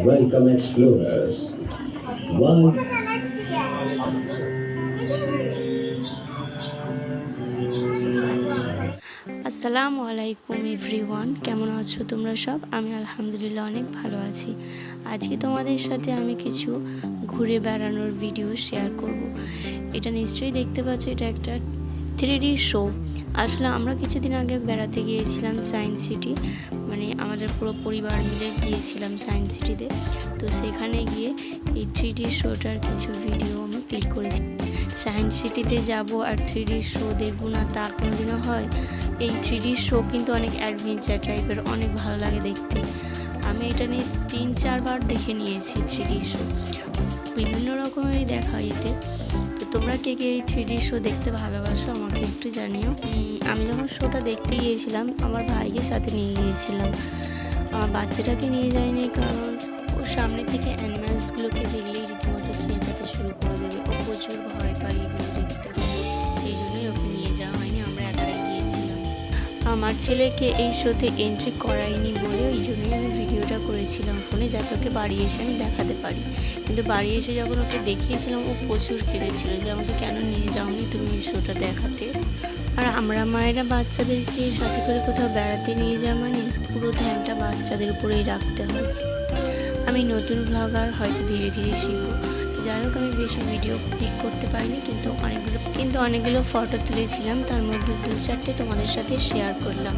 Welcome explorers. Why? আসসালামু আলাইকুম everyone, কেমন আছো তোমরা সব? আমি আলহামদুলিল্লাহ অনেক ভালো আছি। আজকে তোমাদের সাথে আমি কিছু ঘুরে বেড়ানোর ভিডিও শেয়ার করব। এটা নিশ্চয়ই দেখতে পাচ্ছ, এটা একটা 3D শো। আসলে আমরা কিছুদিন আগে বেড়াতে গিয়েছিলাম সায়েন্স সিটি, মানে আমাদের পুরো পরিবার মিলে গিয়েছিলাম সায়েন্স সিটিতে। তো সেখানে গিয়ে এই 3D শোটার কিছু ভিডিও আমি ক্লিক করেছি। সায়েন্স সিটিতে যাব আর 3D শো দেখবো না তা কোনোদিনও হয়? এই 3D শো কিন্তু অনেক অ্যাডভেঞ্চার টাইপের, অনেক ভালো লাগে দেখতে। আমি এটা নিয়ে 3-4 বার দেখে নিয়েছি 3D শো, বিভিন্ন রকমেরই দেখা এতে। তো তোমরা কে কে এই 3D শো দেখতে ভালোবাসো আমাকে একটু জানিও। আমি যখন শোটা দেখতে গিয়েছিলাম আমার ভাইকে সাথে নিয়ে গিয়েছিলাম, আমার বাচ্চাটাকে নিয়ে যায়নি, কারণ ওর সামনে থেকে অ্যানিম্যালসগুলোকে দেখলেই রীতিমতো চেঁচাতে শুরু করে দেবে। ও প্রচুর ভয় পায় এগুলো দেখতে, সেই জন্যই ওকে নিয়ে যাওয়া হয়নি, আমরা একাই গিয়েছিলাম। আমার ছেলেকে এই শোতে এন্ট্রি করাইনি বলে ওই জন্যই আমি ভিডিওটা করেছিলাম ফোনে, যাতে ওকে বাড়ি এসে আমি দেখাতে পারি। কিন্তু বাড়ি এসে যখন ওকে দেখিয়েছিলাম ও প্রচুর কেঁদেছিল যে আমাকে কেন নিয়ে যাওনি তুমি এই শোটা দেখাতে। আর আমরা মায়েরা বাচ্চাদেরকে সাথে করে কোথাও বেড়াতে নিয়ে যাওয়া মানে পুরো ধ্যানটা বাচ্চাদের উপরেই রাখতে হয়। আমি নতুন ব্লগার, হয়তো ধীরে ধীরে শিখবো। যাই হোক, আমি বেশি ভিডিও ক্লিক করতে পারিনি, কিন্তু অনেকগুলো ফটো তুলেছিলাম, তার মধ্যে 2-4টে তোমাদের সাথে শেয়ার করলাম।